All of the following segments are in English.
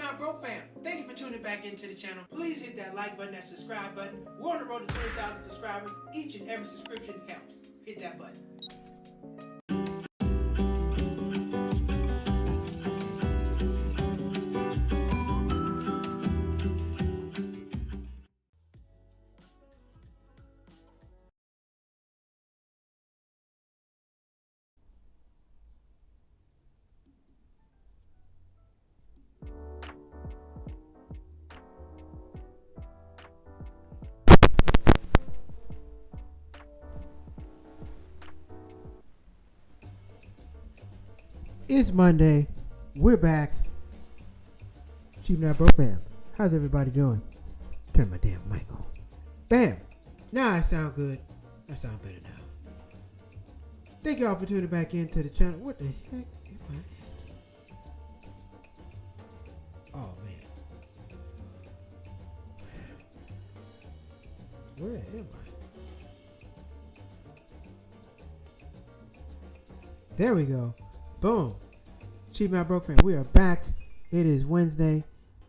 Not Broke fam, thank you for tuning back into the channel. Please hit that like button, that subscribe button. We're on the road to 20,000 subscribers. Each and every subscription helps. Hit that button. It's Monday. We're back. Cheap Not Broke fam. How's everybody doing? Turn my damn mic on. Bam. Now I sound good. I sound better now. Thank y'all for tuning back into the channel. What the heck am I at? Oh man. Where am I? There we go. Boom. Cheap Not Broke fan. We are back. It is Wednesday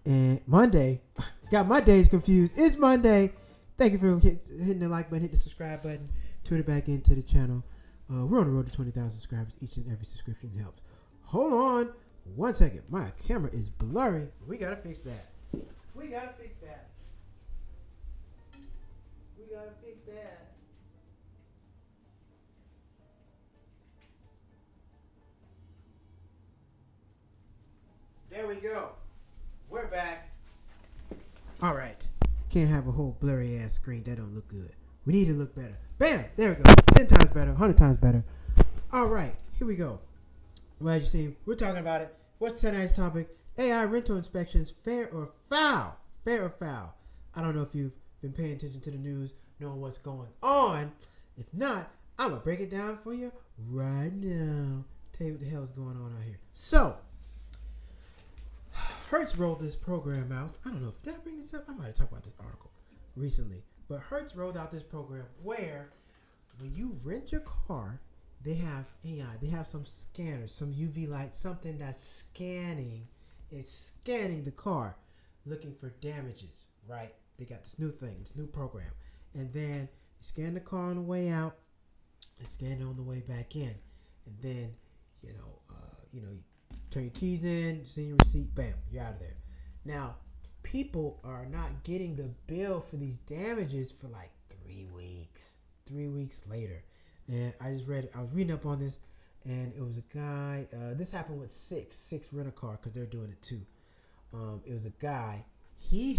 and Monday. Got my days confused. It's Monday. Thank you for hitting the like button, hit the subscribe button, tune it back into the channel. We're on the road to 20,000 subscribers. Each and every subscription helps. Hold on 1 second. My camera is blurry. We gotta fix that. We gotta fix that. We gotta fix that. There we go. We're back. All right. Can't have a whole blurry ass screen. That don't look good. We need to look better. Bam. There we go. 10 times better. 100 times better. All right. Here we go. Well, as you see, we're talking about it. What's tonight's topic? AI rental inspections, fair or foul? Fair or foul? I don't know if you've been paying attention to the news, knowing what's going on. If not, I'm going to break it down for you right now. Tell you what the hell is going on out here. So, Hertz rolled this program out. I don't know if did I bring this up? I might have talked about this article recently. But Hertz rolled out this program where when you rent your car, they have AI. They have some scanners, some UV light, something that's scanning. It's scanning the car, looking for damages, right? They got this new thing, this new program. And then you scan the car on the way out and scan it on the way back in. And then, you turn your keys in, send your receipt, bam, you're out of there. Now, people are not getting the bill for these damages for like 3 weeks. 3 weeks later. And I was reading up on this, and it was a guy, this happened with six rent-a-car, because they're doing it too. It was a guy, he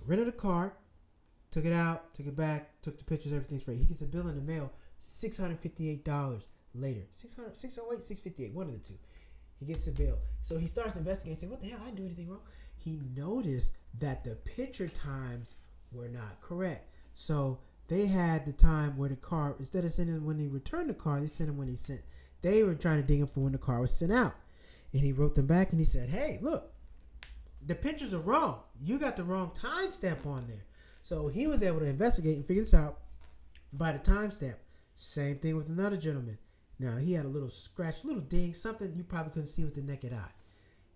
rented a car, took it out, took it back, took the pictures, everything's right. He gets a bill in the mail, $658 later. 608, 658, one of the two. He gets a bill. So he starts investigating, saying, what the hell, I didn't do anything wrong. He noticed that the picture times were not correct. So they had the time where the car, instead of sending when he returned the car, they sent him when he sent. They were trying to dig him for when the car was sent out. And he wrote them back and he said, hey, look, the pictures are wrong. You got the wrong timestamp on there. So he was able to investigate and figure this out by the timestamp. Same thing with another gentleman. Now, he had a little scratch, little ding, something you probably couldn't see with the naked eye.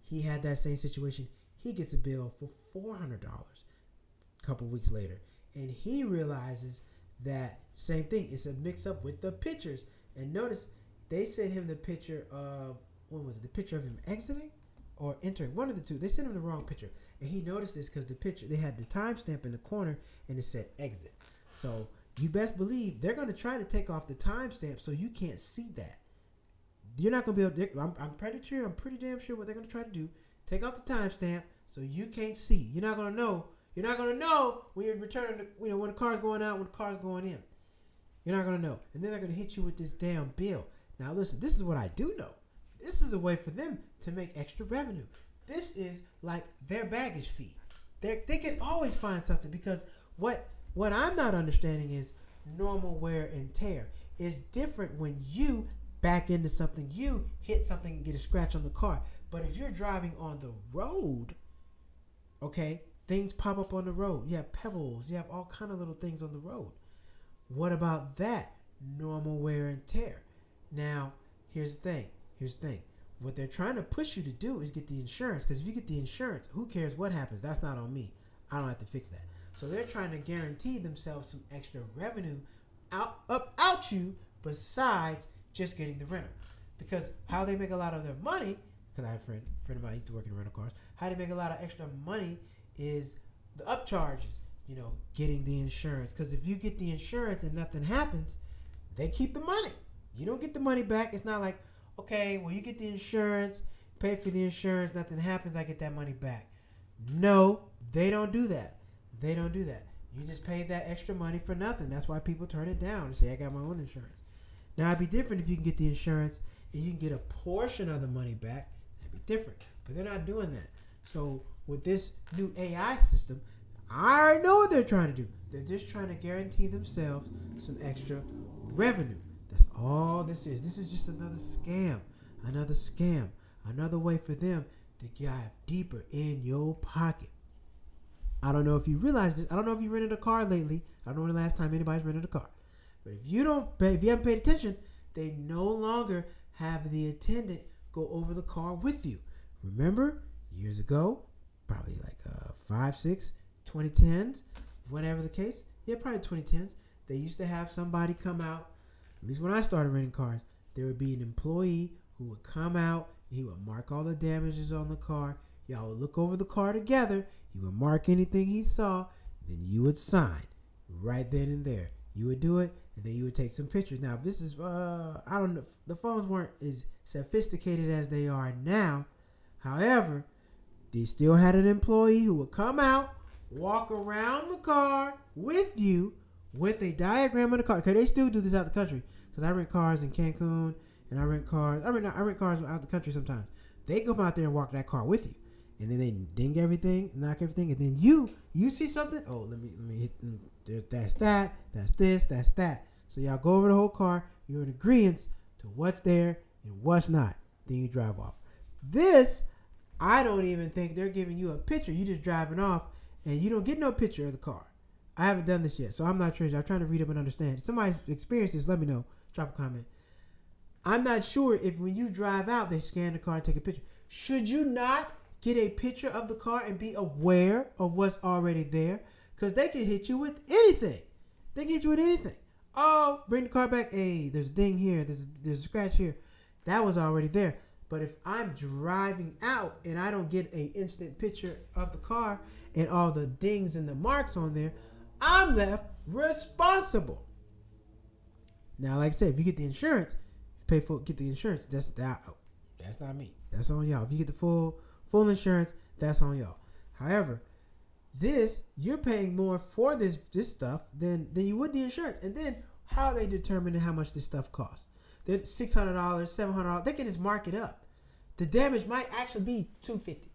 He had that same situation. He gets a bill for $400 a couple weeks later. And he realizes that same thing. It's a mix-up with the pictures. And notice, they sent him the picture of, what was it? The picture of him exiting or entering. One of the two. They sent him the wrong picture. And he noticed this because the picture, they had the timestamp in the corner and it said exit. So you best believe they're going to try to take off the timestamp so you can't see that. You're not going to be able to, I'm pretty damn sure what they're going to try to do. Take off the timestamp so you can't see. You're not going to know. You're not going to know when you're returning, when the car's going out, when the car's going in. You're not going to know. And then they're going to hit you with this damn bill. Now listen, this is what I do know. This is a way for them to make extra revenue. This is like their baggage fee. They can always find something because what I'm not understanding is normal wear and tear. It's different when you back into something, you hit something and get a scratch on the car. But if you're driving on the road, okay, things pop up on the road. You have pebbles, you have all kind of little things on the road. What about that? Normal wear and tear. Now, here's the thing. what they're trying to push you to do is get the insurance. Because if you get the insurance, who cares what happens? That's not on me. I don't have to fix that. So they're trying to guarantee themselves some extra revenue out you besides just getting the rental. Because how they make a lot of their money, because I have a friend of mine used to work in rental cars, how they make a lot of extra money is the upcharges, getting the insurance. Because if you get the insurance and nothing happens, they keep the money. You don't get the money back. It's not like, okay, well, you get the insurance, pay for the insurance, nothing happens, I get that money back. No, they don't do that. They don't do that. You just paid that extra money for nothing. That's why people turn it down and say, I got my own insurance. Now, it'd be different if you can get the insurance and you can get a portion of the money back. That'd be different. But they're not doing that. So with this new AI system, I already know what they're trying to do. They're just trying to guarantee themselves some extra revenue. That's all this is. This is just another scam. Another way for them to dive deeper in your pocket. I don't know if you realize this. I don't know if you rented a car lately. I don't know the last time anybody's rented a car. But if you haven't paid attention, they no longer have the attendant go over the car with you. Remember, years ago, probably like 5, 6, 2010s, whatever the case. Yeah, probably 2010s. They used to have somebody come out. At least when I started renting cars, there would be an employee who would come out. He would mark all the damages on the car. Y'all would look over the car together. He would mark anything he saw. Then you would sign right then and there. You would do it, and then you would take some pictures. Now, this is, I don't know, the phones weren't as sophisticated as they are now. However, they still had an employee who would come out, walk around the car with you with a diagram of the car. Because they still do this out the country. Because I rent cars in Cancun, and I rent cars out the country sometimes. They come out there and walk that car with you. And then they ding everything, knock everything, and then you see something. Oh, let me hit. That's that. That's this. That's that. So y'all go over the whole car. You're in agreement to what's there and what's not. Then you drive off. This, I don't even think they're giving you a picture. You just driving off, and you don't get no picture of the car. I haven't done this yet, so I'm not sure. I'm trying to read up and understand. If somebody experienced this, let me know. Drop a comment. I'm not sure if when you drive out, they scan the car and take a picture. Should you not get a picture of the car and be aware of what's already there? Because they can hit you with anything. They can hit you with anything. Oh, bring the car back. Hey, there's a ding here. There's a scratch here. That was already there. But if I'm driving out and I don't get an instant picture of the car and all the dings and the marks on there, I'm left responsible. Now, like I said, if you get the insurance, get the insurance. That's not me. That's on y'all. If you get the full insurance, that's on y'all. However, you're paying more for this stuff than you would the insurance. And then how are they determining how much this stuff costs? They're $600, $700. They can just mark it up. The damage might actually be $250,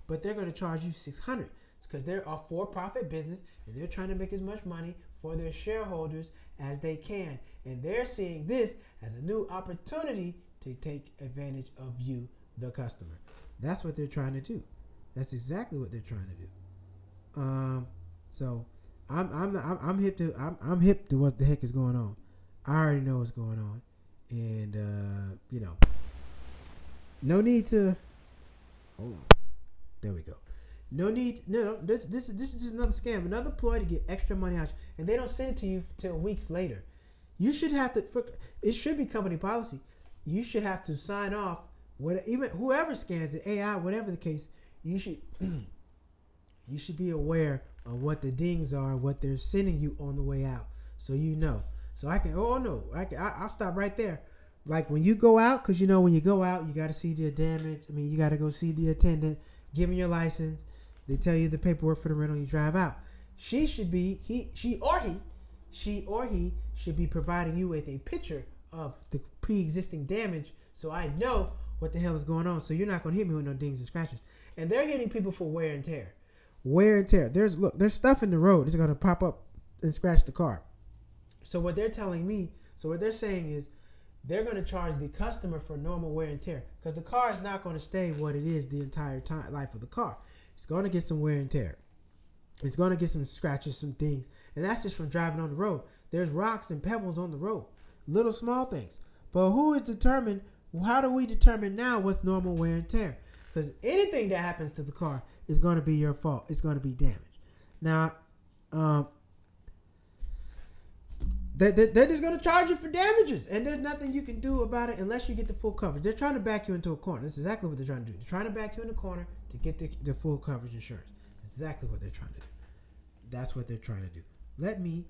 but they're going to charge you $600 because they're a for-profit business and they're trying to make as much money for their shareholders as they can. And they're seeing this as a new opportunity to take advantage of you, the customer. That's what they're trying to do. That's exactly what they're trying to do. So I'm hip to what the heck is going on. I already know what's going on, and no need to. Hold on. There we go. No need. No. This is just another scam, another ploy to get extra money out, and they don't send it to you till weeks later. You should have to. It should be company policy. You should have to sign off. Even whoever scans it, AI, whatever the case, you should be aware of what the dings are, what they're sending you on the way out, so you know. So I'll stop right there. Like when you go out, because when you go out, you got to see the damage. I mean, you got to go see the attendant, give them your license. They tell you the paperwork for the rental. You drive out. She or he should be providing you with a picture of the pre-existing damage, so I know what the hell is going on. So you're not going to hit me with no dings and scratches. And they're hitting people for wear and tear. Wear and tear. There's stuff in the road that's going to pop up and scratch the car. So what they're saying is they're going to charge the customer for normal wear and tear, because the car is not going to stay what it is the entire life of the car. It's going to get some wear and tear. It's going to get some scratches, some things. And that's just from driving on the road. There's rocks and pebbles on the road. Little small things. But who is determined How do we determine now what's normal wear and tear? Because anything that happens to the car is going to be your fault. It's going to be damage. Now, they're just going to charge you for damages, and there's nothing you can do about it unless you get the full coverage. They're trying to back you into a corner. That's exactly what they're trying to do. They're trying to back you in the corner to get the full coverage insurance. That's exactly what they're trying to do. That's what they're trying to do. Let me.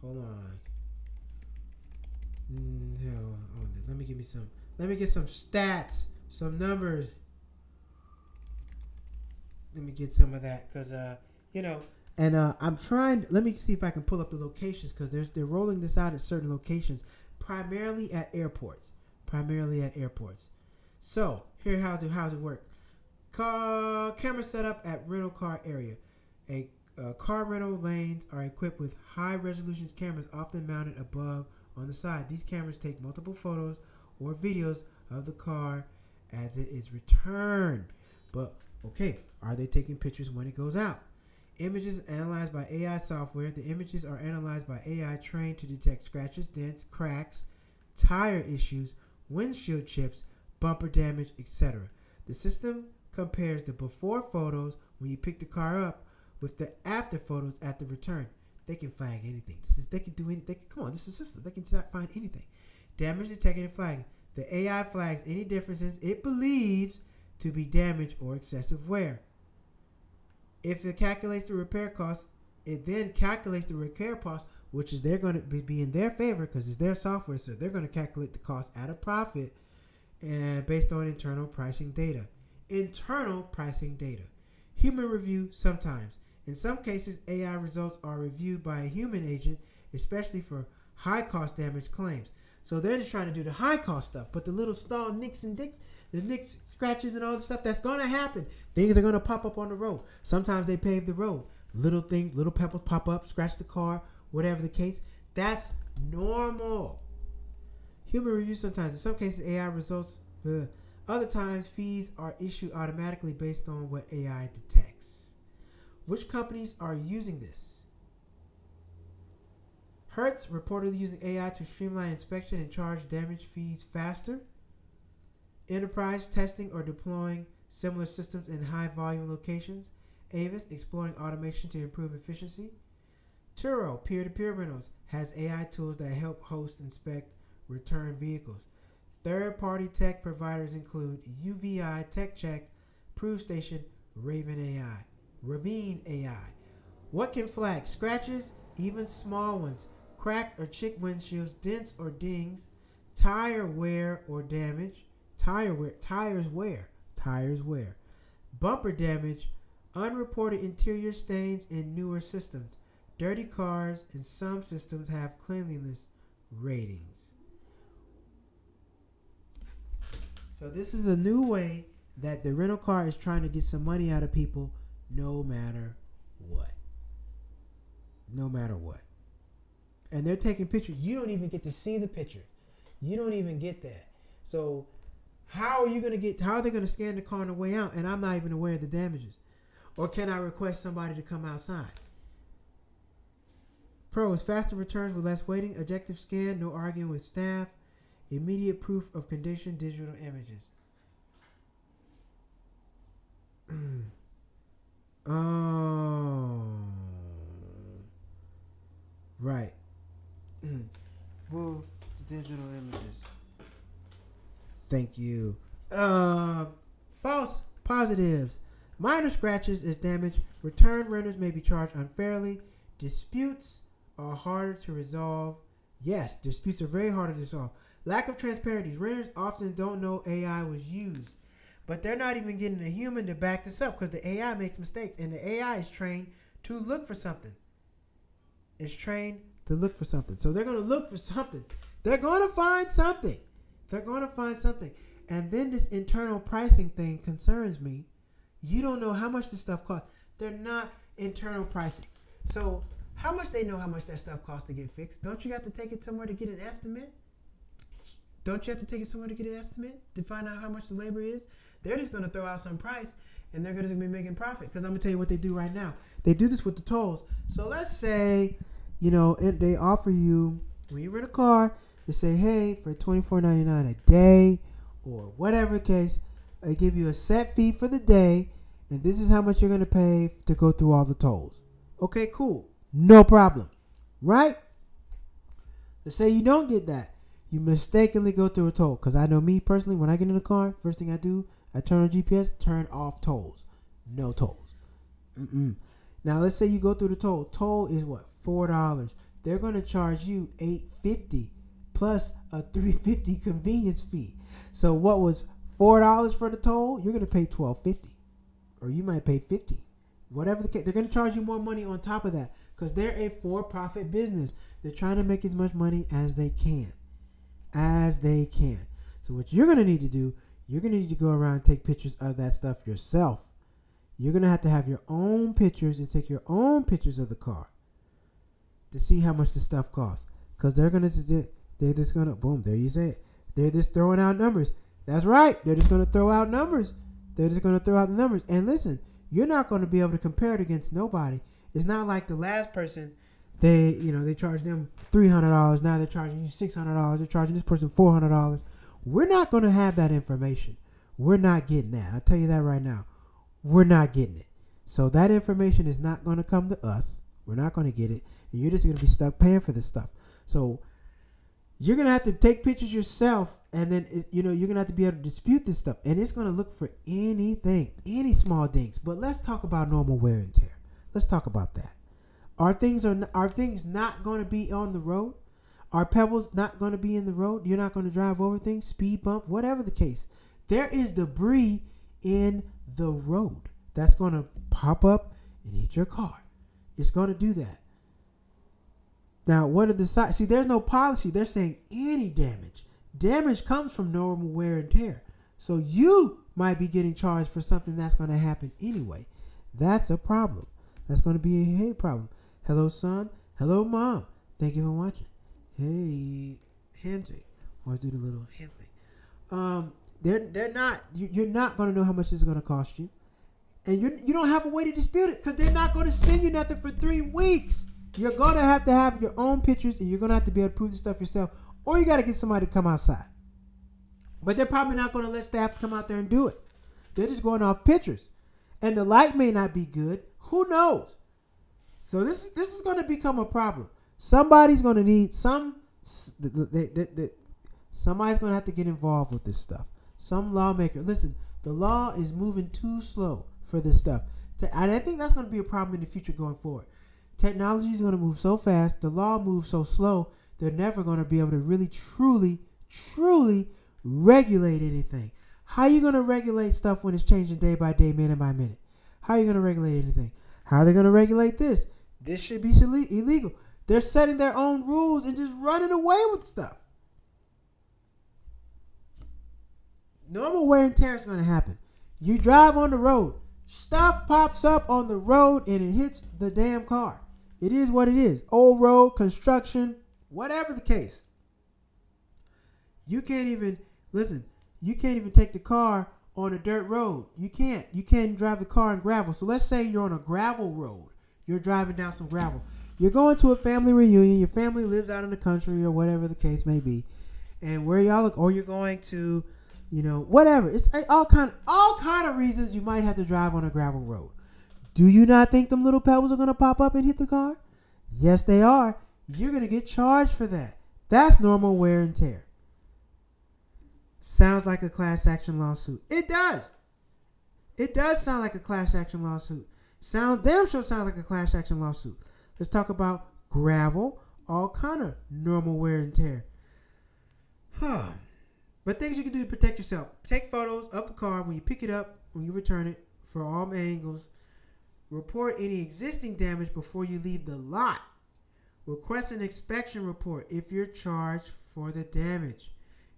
Hold on. Let me get some stats, some numbers. Let me get some of that, cause and I'm trying. Let me see if I can pull up the locations, cause they're rolling this out at certain locations, primarily at airports. So here, how's it work? Camera set up at rental car area. Car rental lanes are equipped with high resolution cameras, often mounted above on the side. These cameras take multiple photos or videos of the car as it is returned. But okay, are they taking pictures when it goes out? Images analyzed by AI software. The images are analyzed by AI trained to detect scratches, dents, cracks, tire issues, windshield chips, bumper damage, etc. The system compares the before photos when you pick the car up with the after photos at the return. They can flag anything. They can do anything. Come on, this is a system. They can find anything. Damage detected and flagging. The AI flags any differences it believes to be damage or excessive wear. If it calculates the repair costs, it then calculates the repair cost, which is they're going to be in their favor because it's their software, so they're going to calculate the cost at a profit and based on internal pricing data. Human review sometimes. In some cases, AI results are reviewed by a human agent, especially for high-cost damage claims. So they're just trying to do the high-cost stuff, but the little small nicks and dicks, the nicks, scratches, and all the stuff, that's going to happen. Things are going to pop up on the road. Sometimes they pave the road. Little things, little pebbles pop up, scratch the car, whatever the case. That's normal. Human review sometimes. In some cases, AI results. Other times, fees are issued automatically based on what AI detects. Which companies are using this? Hertz reportedly using AI to streamline inspection and charge damage fees faster. Enterprise testing or deploying similar systems in high volume locations. Avis exploring automation to improve efficiency. Turo peer-to-peer rentals has AI tools that help host inspect return vehicles. Third-party tech providers include UVI, TechCheck, ProveStation, Ravine AI. What can flag? Scratches, even small ones, cracked or chipped windshields, dents or dings, tire wear or damage, tires wear, bumper damage, unreported interior stains in newer systems. Dirty cars in some systems have cleanliness ratings. So this is a new way that the rental car is trying to get some money out of people no matter what. And they're taking pictures. You don't even get to see the picture. You don't even get that. So how are they going to scan the car on the way out and I'm not even aware of the damages? Or can I request somebody to come outside? Pros, faster returns with less waiting, objective scan, no arguing with staff, immediate proof of condition, digital images. Oh. Right. Well, digital images. Thank you. False positives. Minor scratches is damage. Return renters may be charged unfairly. Disputes are harder to resolve. Yes, disputes are very hard to resolve. Lack of transparency. Renters often don't know AI was used. But they're not even getting a human to back this up because the AI makes mistakes. And the AI is trained to look for something. So they're going to look for something. They're going to find something. And then this internal pricing thing concerns me. You don't know how much this stuff costs. They're not internal pricing. So how much they know how much that stuff costs to get fixed? Don't you have to take it somewhere to get an estimate? To find out how much the labor is? They're just going to throw out some price and they're going to be making profit. Because I'm going to tell you what they do right now. They do this with the tolls. So let's say they offer you, when you rent a car, they say, hey, for $24.99 a day or whatever the case, they give you a set fee for the day, and this is how much you're going to pay to go through all the tolls. Okay, cool. No problem. Right? Let's say you don't get that. You mistakenly go through a toll. Because I know me personally, when I get in the car, first thing I do, I turn on GPS, turn off tolls. No tolls. Now, let's say you go through the toll. Toll is what? $4. They're going to charge you $8.50 plus a $3.50 convenience fee. So what was $4 for the toll? You're going to pay $12.50, or you might pay $15. Whatever the case, they're going to charge you more money on top of that because they're a for-profit business. They're trying to make as much money as they can. So what you're going to need to do, you're going to need to go around and take pictures of that stuff yourself. You're going to have your own pictures and take your own pictures of the car to see how much the stuff costs. Because they're just going to, boom, there you say it. They're just throwing out numbers. That's right. They're just going to throw out numbers. And listen, you're not going to be able to compare it against nobody. It's not like the last person, they charge them $300. Now they're charging you $600. They're charging this person $400. We're not going to have that information. We're not getting that. I'll tell you that right now. We're not getting it. So that information is not going to come to us. We're not going to get it. And you're just going to be stuck paying for this stuff. So you're going to have to take pictures yourself. And then, you're going to have to be able to dispute this stuff. And it's going to look for anything, any small dings. But let's talk about normal wear and tear. Let's talk about that. Are things not going to be on the road? Are pebbles not going to be in the road? You're not going to drive over things, speed bump, whatever the case. There is debris in the road that's going to pop up and hit your car. It's going to do that. Now, what are the sides? See, there's no policy. They're saying any damage. Damage comes from normal wear and tear. So you might be getting charged for something that's going to happen anyway. That's a problem. That's going to be a hey problem. Hello, son. Hello, mom. Thank you for watching. Hey, handshake. Always do the little hand thing. They're not. You're not going to know how much this is going to cost you, and you don't have a way to dispute it because they're not going to send you nothing for 3 weeks. You're going to have your own pictures, and you're going to have to be able to prove the stuff yourself, or you got to get somebody to come outside. But they're probably not going to let staff come out there and do it. They're just going off pictures, and the light may not be good. Who knows? So this is going to become a problem. Somebody's going to need somebody's going to have to get involved with this stuff. Some lawmaker. Listen, the law is moving too slow for this stuff. And I think that's going to be a problem in the future going forward. Technology is going to move so fast. The law moves so slow. They're never going to be able to really, truly regulate anything. How are you going to regulate stuff when it's changing day by day, minute by minute? How are you going to regulate anything? How are they going to regulate this? This should be illegal. They're setting their own rules and just running away with stuff. Normal wear and tear is going to happen. You drive on the road. Stuff pops up on the road and it hits the damn car. It is what it is. Old road, construction, whatever the case. You can't even take the car on a dirt road. You can't drive the car on gravel. So let's say you're on a gravel road. You're driving down some gravel. You're going to a family reunion. Your family lives out in the country or whatever the case may be. And where y'all look, or you're going to, whatever. It's all kind of reasons you might have to drive on a gravel road. Do you not think them little pebbles are going to pop up and hit the car? Yes, they are. You're going to get charged for that. That's normal wear and tear. Sounds like a class action lawsuit. It does. It does sound like a class action lawsuit. Damn sure sounds like a class action lawsuit. Let's talk about gravel. All kind of normal wear and tear. But things you can do to protect yourself. Take photos of the car when you pick it up, when you return it, for all angles. Report any existing damage before you leave the lot. Request an inspection report if you're charged for the damage.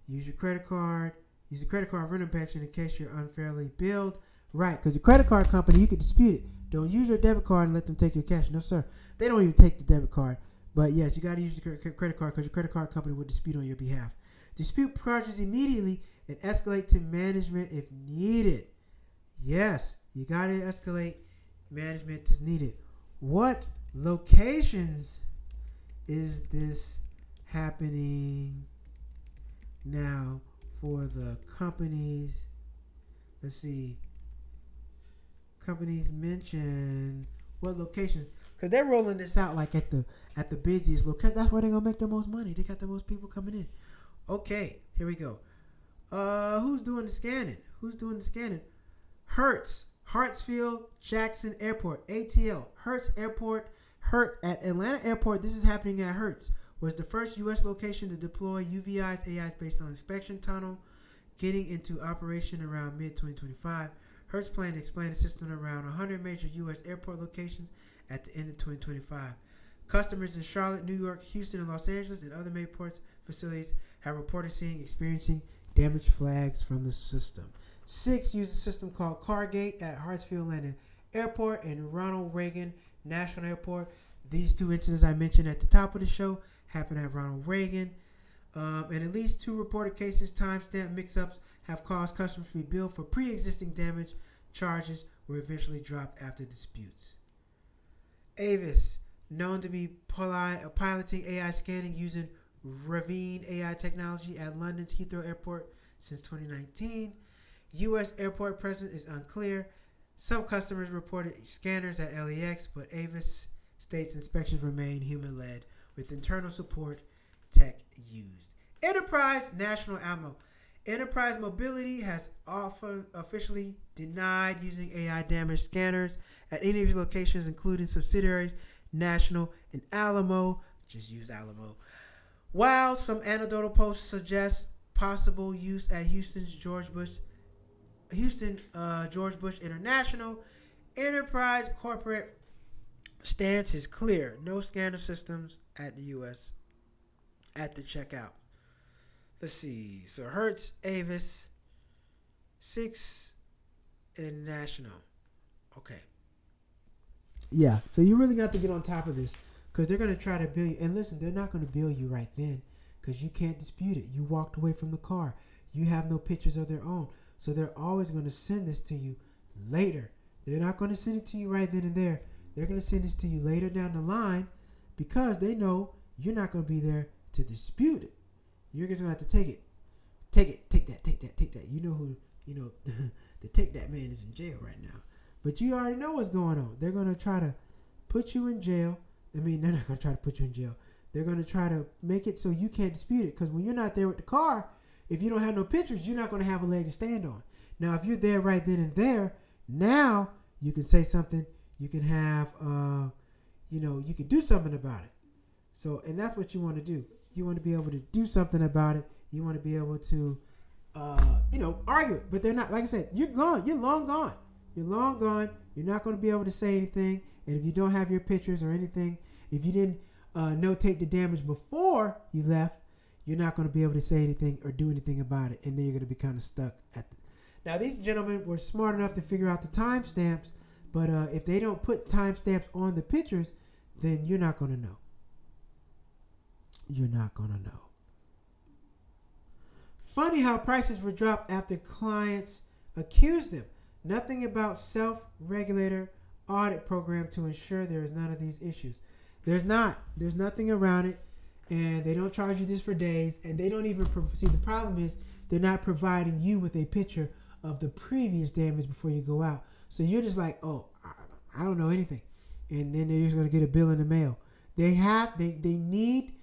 Use your credit card. Use the credit card rental inspection in case you're unfairly billed. Right, because your credit card company, you can dispute it. Don't use your debit card and let them take your cash. No, sir. They don't even take the debit card. But yes, you got to use your credit card because your credit card company will dispute on your behalf. Dispute charges immediately and escalate to management if needed. Yes, you got to escalate management as needed. What locations is this happening now for the companies? Let's see. Companies mention what locations, because they're rolling this out like at the busiest location. That's where they're gonna make the most money. They got the most people coming in. Okay, here we go. Who's doing the scanning? Hertz, Hartsfield Jackson Airport, ATL, Hertz Airport, Hertz at Atlanta Airport. This is happening at Hertz. Was the first U.S. location to deploy UVI's AIs based on inspection tunnel, getting into operation around mid-2025. Hertz plan to expand the system around 100 major U.S. airport locations at the end of 2025. Customers in Charlotte, New York, Houston, and Los Angeles and other major port facilities have reported experiencing damage flags from the system. 6 use a system called CarGate at Hartsfield Atlanta Airport and Ronald Reagan National Airport. These 2 incidents I mentioned at the top of the show happened at Ronald Reagan. And at least 2 reported cases, timestamp mix-ups, have caused customers to be billed for pre-existing damage. Charges were eventually dropped after disputes. Avis, known to be piloting AI scanning using Ravine AI technology at London's Heathrow Airport since 2019. U.S. airport presence is unclear. Some customers reported scanners at LAX, but Avis states inspections remain human-led with internal support tech used. Enterprise National Ammo. Enterprise Mobility has officially denied using AI damage scanners at any of its locations, including subsidiaries, National and Alamo. Just use Alamo. While some anecdotal posts suggest possible use at Houston George Bush International, Enterprise corporate stance is clear. No scanner systems at the U.S. at the checkout. Let's see. So Hertz, Avis, 6, and National. Okay. Yeah. So you really got to get on top of this, because they're going to try to bill you. And listen, they're not going to bill you right then, because you can't dispute it. You walked away from the car. You have no pictures of their own. So they're always going to send this to you later. They're not going to send it to you right then and there. They're going to send this to you later down the line, because they know you're not going to be there to dispute it. You're just going to have to take it. Take that. You know, the take that man is in jail right now. But you already know what's going on. They're going to try to put you in jail. I mean, they're not going to try to put you in jail. They're going to try to make it so you can't dispute it. Because when you're not there with the car, if you don't have no pictures, you're not going to have a leg to stand on. Now, if you're there right then and there, now you can say something. You can have, you can do something about it. So, and that's what you want to do. You want to be able to do something about it. You want to be able to, argue it. But they're not. Like I said, you're gone. You're long gone. You're long gone. You're not going to be able to say anything. And if you don't have your pictures or anything, if you didn't notate the damage before you left, you're not going to be able to say anything or do anything about it. And then you're going to be kind of stuck at the... Now, these gentlemen were smart enough to figure out the timestamps. But if they don't put timestamps on the pictures, then you're not going to know. You're not going to know. Funny how prices were dropped after clients accused them. Nothing about self-regulator audit program to ensure there is none of these issues. There's not. There's nothing around it. And they don't charge you this for days. And they don't even... See, the problem is they're not providing you with a picture of the previous damage before you go out. So you're just like, oh, I don't know anything. And then they're just going to get a bill in the mail. They need...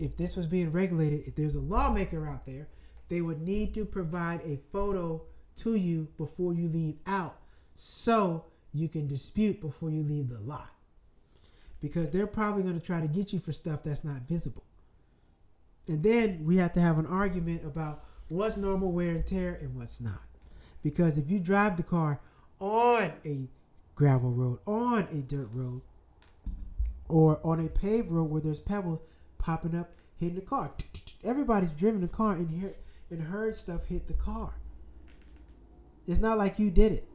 If this was being regulated, if there's a lawmaker out there, they would need to provide a photo to you before you leave out, so you can dispute before you leave the lot. Because they're probably going to try to get you for stuff that's not visible. And then we have to have an argument about what's normal wear and tear and what's not. Because if you drive the car on a gravel road, on a dirt road, or on a paved road where there's pebbles popping up, hitting the car. Everybody's driven the car in here and heard stuff hit the car. It's not like you did it.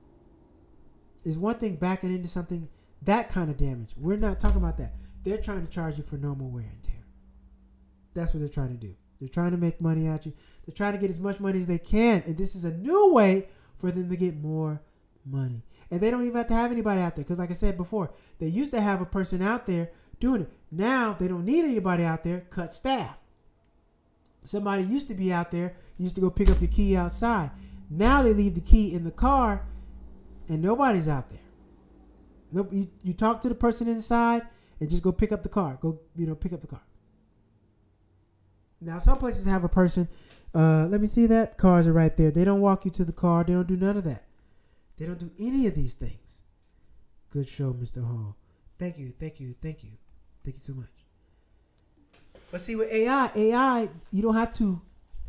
It's one thing backing into something, that kind of damage. We're not talking about that. They're trying to charge you for normal wear and tear. That's what they're trying to do. They're trying to make money at you. They're trying to get as much money as they can. And this is a new way for them to get more money. And they don't even have to have anybody out there. Because like I said before, they used to have a person out there doing it. Now they don't need anybody out there. Cut staff. Somebody used to be out there, used to go pick up your key outside. Now they leave the key in the car and nobody's out there. Nope. You talk to the person inside and just go pick up the car. Go, pick up the car. Now some places have a person, let me see that. Cars are right there. They don't walk you to the car. They don't do none of that. They don't do any of these things. Good show, Mr. Hall. Thank you so much. But see, with AI, you don't have to.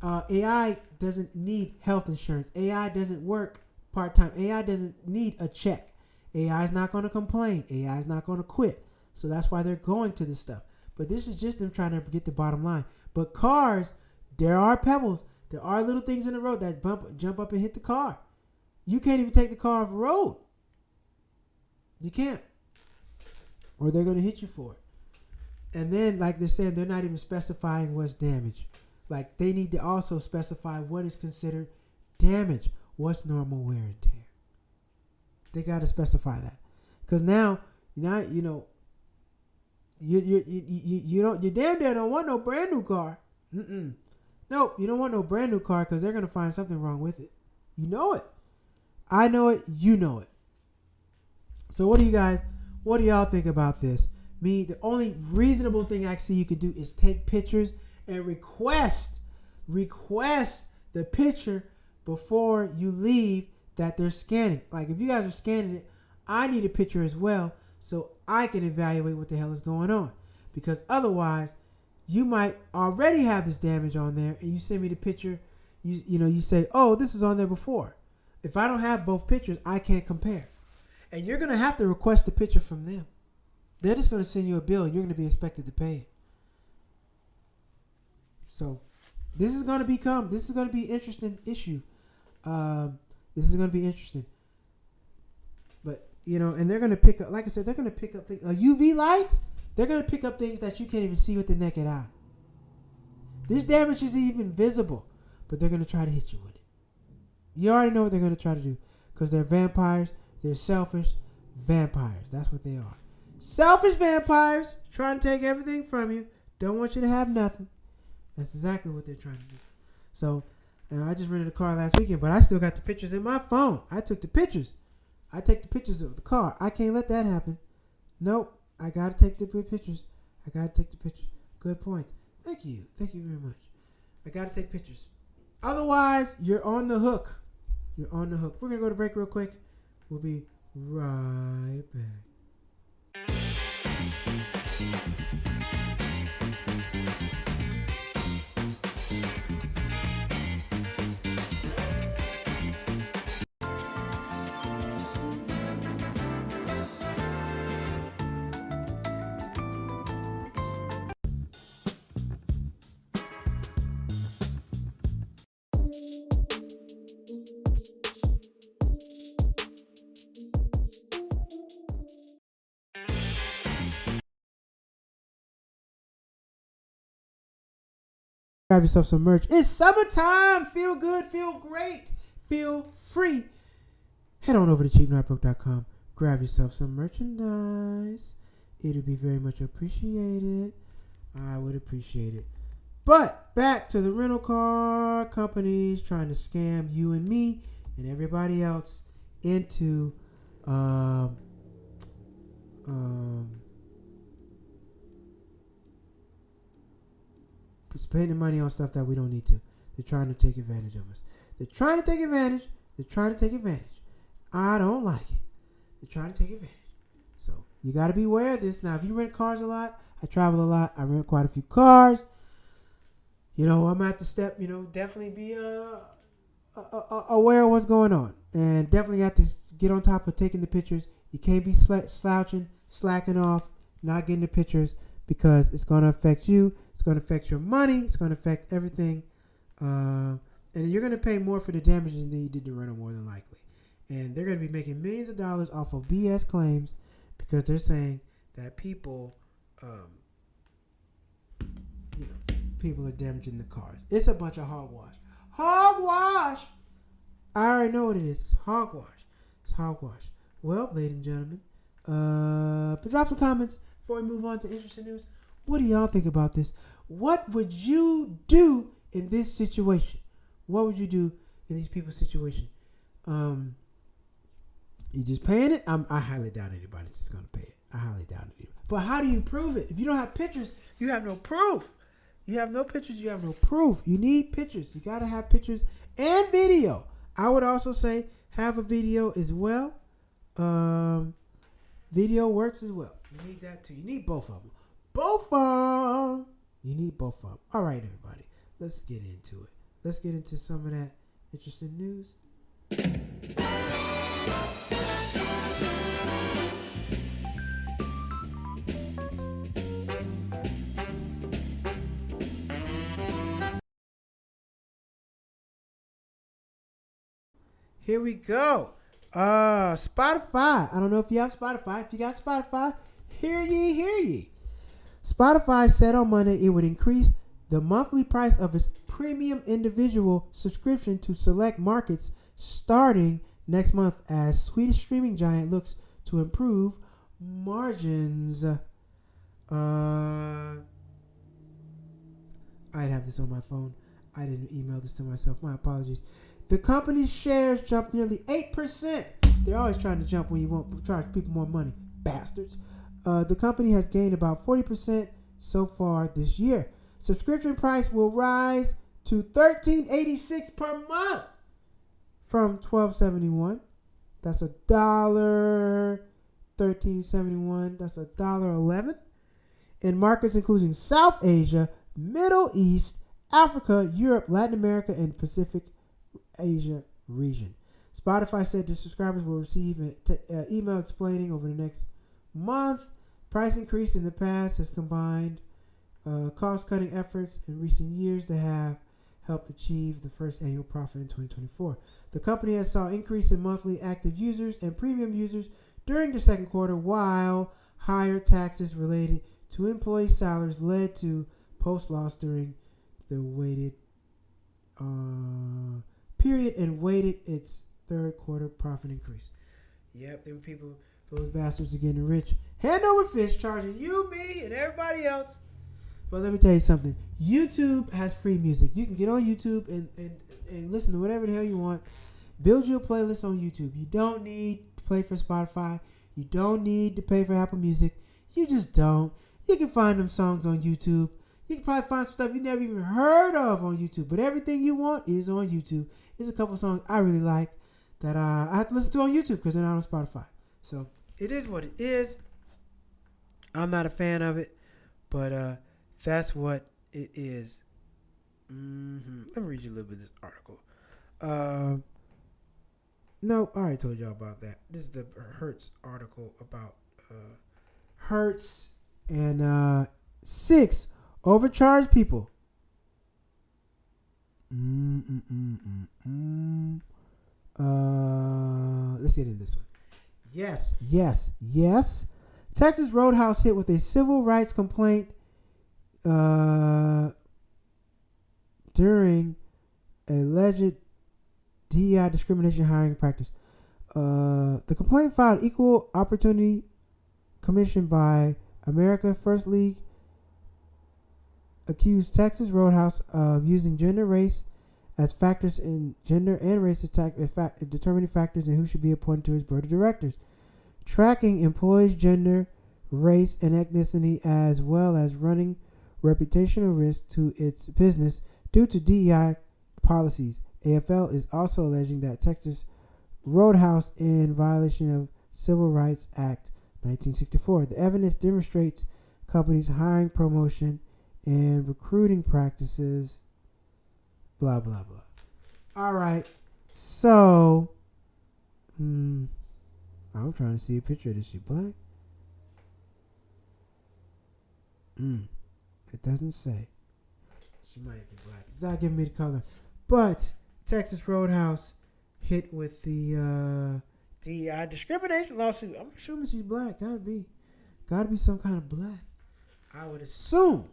AI doesn't need health insurance. AI doesn't work part-time. AI doesn't need a check. AI is not going to complain. AI is not going to quit. So that's why they're going to this stuff. But this is just them trying to get the bottom line. But cars, there are pebbles. There are little things in the road that jump up and hit the car. You can't even take the car off the road. You can't. Or they're going to hit you for it. And then, like they're saying, they're not even specifying what's damage. Like, they need to also specify what is considered damage. What's normal wear and tear. They got to specify that. Because now, you damn near don't want no brand new car. Nope, you don't want no brand new car because they're going to find something wrong with it. You know it. I know it. You know it. So what do y'all think about this? The only reasonable thing I see you can do is take pictures and request the picture before you leave that they're scanning. Like, if you guys are scanning it, I need a picture as well so I can evaluate what the hell is going on. Because otherwise, you might already have this damage on there and you send me the picture, you say, oh, this was on there before. If I don't have both pictures, I can't compare. And you're going to have to request the picture from them. They're just going to send you a bill and you're going to be expected to pay it. So this is going to be an interesting issue. This is going to be interesting. But, and they're going to pick up, like I said, they're going to pick up things. UV lights, they're going to pick up things that you can't even see with the naked eye. This damage isn't even visible, but they're going to try to hit you with it. You already know what they're going to try to do because they're vampires. They're selfish vampires. That's what they are. Selfish vampires trying to take everything from you. Don't want you to have nothing. That's exactly what they're trying to do. So, I just rented a car last weekend, but I still got the pictures in my phone. I took the pictures. I take the pictures of the car. I can't let that happen. Nope. I got to take the pictures. Good point. Thank you. Thank you very much. I got to take pictures. Otherwise, you're on the hook. We're going to go to break real quick. We'll be right back. Grab yourself some merch. It's summertime. Feel good. Feel great. Feel free. Head on over to cheapnotbroke.com. Grab yourself some merchandise. It'll be very much appreciated. I would appreciate it. But back to the rental car companies trying to scam you and me and everybody else into spending money on stuff that we don't need to. They're trying to take advantage of us. They're trying to take advantage. I don't like it. They're trying to take advantage. So you got to be aware of this. Now, if you rent cars a lot, I travel a lot. I rent quite a few cars. I'm at the step, definitely be aware of what's going on. And definitely have to get on top of taking the pictures. You can't be slouching, slacking off, not getting the pictures because it's going to affect you. It's going to affect your money. It's going to affect everything. And you're going to pay more for the damage than you did the rental, more than likely. And they're going to be making millions of dollars off of BS claims because they're saying that people are damaging the cars. It's a bunch of hogwash. Hogwash! I already know what it is. It's hogwash. Well, ladies and gentlemen, drop some comments. before we move on to interesting news, what do y'all think about this? What would you do in this situation? What would you do in these people's situation? You just paying it? I highly doubt anybody's just going to pay it. I highly doubt it. But how do you prove it? If you don't have pictures, you have no proof. You have no pictures, you have no proof. You need pictures. You got to have pictures and video. I would also say have a video as well. Video works as well. You need that too. You need both of them. Both of them. You need both of them. All right, everybody. Let's get into it. Let's get into some of that interesting news. Here we go. Spotify. I don't know if you have Spotify. If you got Spotify, hear ye, hear ye. Spotify said on Monday it would increase the monthly price of its premium individual subscription to select markets starting next month as Swedish streaming giant looks to improve margins. I'd have this on my phone. I didn't email this to myself. My apologies. The company's shares jumped nearly 8%. They're always trying to jump when you want to charge people more money. Bastards. The company has gained about 40% so far this year. Subscription price will rise to $13.86 per month from $12.71. That's $1. $13.71. That's $1.11. In markets including South Asia, Middle East, Africa, Europe, Latin America, and Pacific Asia region. Spotify said the subscribers will receive an email explaining over the next month. Price increase in the past has combined cost-cutting efforts in recent years that have helped achieve the first annual profit in 2024. The company has saw increase in monthly active users and premium users during the second quarter, while higher taxes related to employee salaries led to post-loss during the weighted period and weighted its third quarter profit increase. Yep, them people, those bastards are getting rich. Hand over fist, charging you, me, and everybody else. But let me tell you something. YouTube has free music. You can get on YouTube and listen to whatever the hell you want. Build your playlist on YouTube. You don't need to pay for Spotify. You don't need to pay for Apple Music. You just don't. You can find them songs on YouTube. You can probably find some stuff you never even heard of on YouTube. But everything you want is on YouTube. There's a couple songs I really like that I have to listen to on YouTube because they're not on Spotify. So it is what it is. I'm not a fan of it, but that's what it is. Let me read you a little bit of this article. No, I already told y'all about that. This is the Hertz article about Hertz and 6 overcharged people. Let's get into this one. Yes. Texas Roadhouse hit with a civil rights complaint during alleged DEI discrimination hiring practice. The complaint filed Equal Opportunity Commission by America First League accused Texas Roadhouse of using gender, race as factors in gender and race determining factors in who should be appointed to its board of directors, tracking employees' gender, race, and ethnicity, as well as running reputational risk to its business due to DEI policies. AFL is also alleging that Texas Roadhouse in violation of Civil Rights Act 1964. The evidence demonstrates companies' hiring, promotion, and recruiting practices, blah, blah, blah. All right. So, I'm trying to see a picture of this. She black? It doesn't say. She might be black. It's not giving me the color. But Texas Roadhouse hit with the DEI discrimination lawsuit. I'm assuming she's black. Gotta be some kind of black. I would assume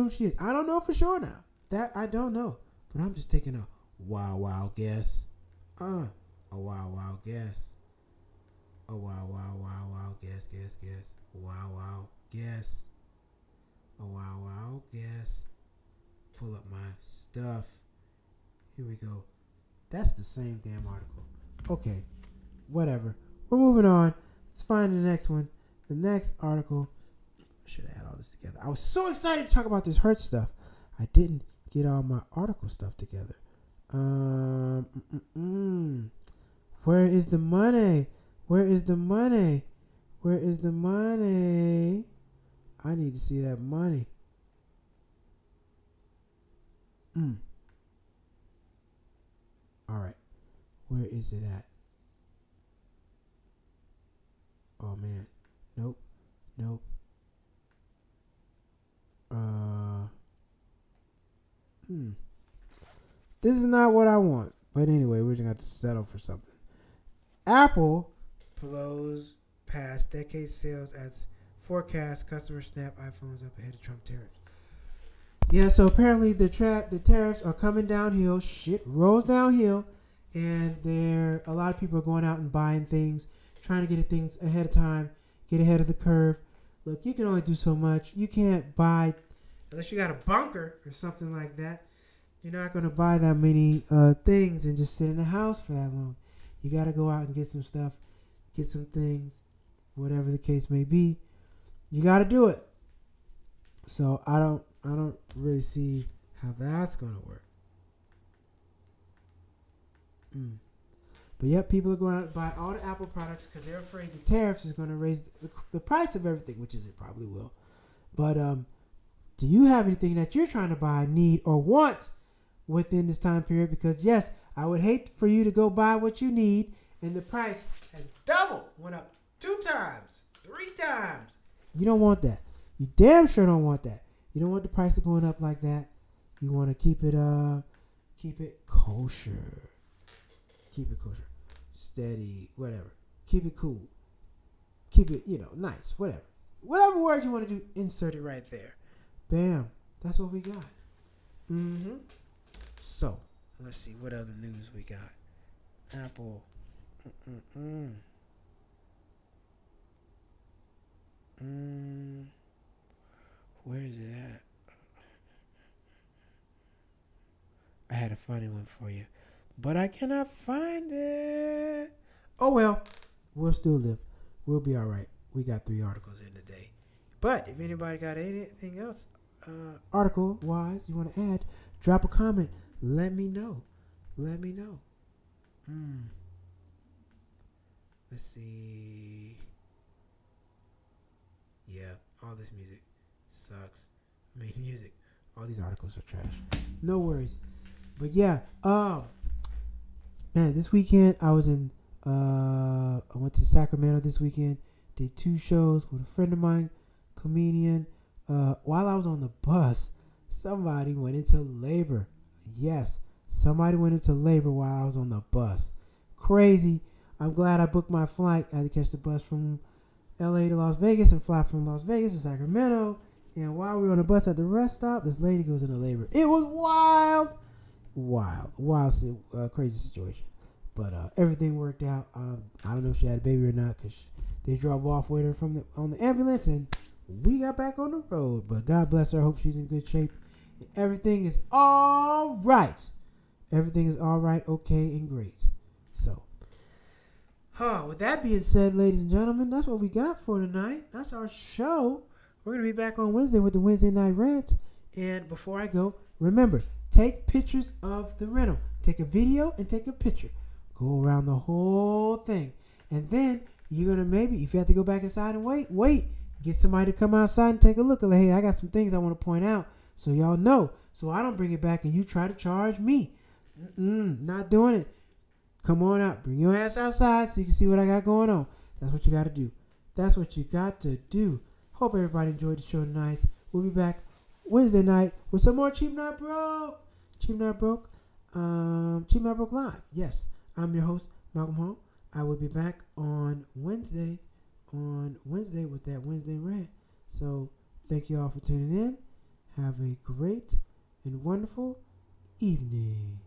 she is. I don't know for sure now. That I don't know. But I'm just taking a wild guess. A wild guess. Oh, wow, wow, wow, wow. Guess. Wow, wow. Guess. Oh, wow, wow. Guess. Pull up my stuff. Here we go. That's the same damn article. Okay. Whatever. We're moving on. Let's find the next one. The next article. I should have had all this together. I was so excited to talk about this Hertz stuff. I didn't get all my article stuff together. Where is the money? Where is the money? Where is the money? I need to see that money. All right. Where is it at? Oh, man. Nope. This is not what I want. But anyway, we're just going to have to settle for something. Apple blows past decade sales as forecast. Customers snap iPhones up ahead of Trump tariffs. Yeah, so apparently the tariffs are coming downhill. Shit rolls downhill. And a lot of people are going out and buying things, trying to get things ahead of time, get ahead of the curve. Look, you can only do so much. You can't buy, unless you got a bunker or something like that. You're not going to buy that many things and just sit in the house for that long. You got to go out and get some stuff, get some things, whatever the case may be. You got to do it. So I don't really see how that's going to work. But yep, people are going to buy all the Apple products because they're afraid the tariffs is going to raise the price of everything, which is it probably will. But do you have anything that you're trying to buy, need, or want within this time period? Because yes, I would hate for you to go buy what you need and the price has doubled, went up 2 times, 3 times. You don't want that. You damn sure don't want that. You don't want the price of going up like that. You want to keep it kosher. Keep it kosher. Steady, whatever. Keep it cool. Keep it, nice, whatever. Whatever words you want to do, insert it right there. Bam. That's what we got. So, let's see what other news we got. Apple. Where is it at? I had a funny one for you, but I cannot find it. Oh well, we'll still live. We'll be all right. We got 3 articles in today. But if anybody got anything else, article-wise, you want to add, drop a comment. Let me know. Let's see. Yeah, all this music sucks. Music. All these articles are trash. No worries. But yeah, man, this weekend I was I went to Sacramento this weekend. Did 2 shows with a friend of mine, comedian. While I was on the bus, somebody went into labor. Yes, somebody went into labor while I was on the bus. Crazy. I'm glad I booked my flight. I had to catch the bus from LA to Las Vegas and fly from Las Vegas to Sacramento. And while we were on the bus at the rest stop, this lady goes into labor. It was wild, crazy situation. But everything worked out. I don't know if she had a baby or not because they drove off with her on the ambulance and we got back on the road. But God bless her. I hope she's in good shape. Everything is all right. Everything is all right, okay, and great. So, with that being said, ladies and gentlemen, that's what we got for tonight. That's our show. We're going to be back on Wednesday with the Wednesday Night Rants. And before I go, remember, take pictures of the rental. Take a video and take a picture. Go around the whole thing. And then you're going to maybe, if you have to go back inside and wait. Get somebody to come outside and take a look. Like, hey, I got some things I want to point out so y'all know. So I don't bring it back and you try to charge me. Not doing it. Come on out. Bring your ass outside so you can see what I got going on. That's what you got to do. That's what you got to do. Hope everybody enjoyed the show tonight. We'll be back Wednesday night with some more Cheap Not Broke. Cheap Not Broke Live. Yes, I'm your host, Malcolm Hall. I will be back on Wednesday with that Wednesday rant. So thank you all for tuning in. Have a great and wonderful evening.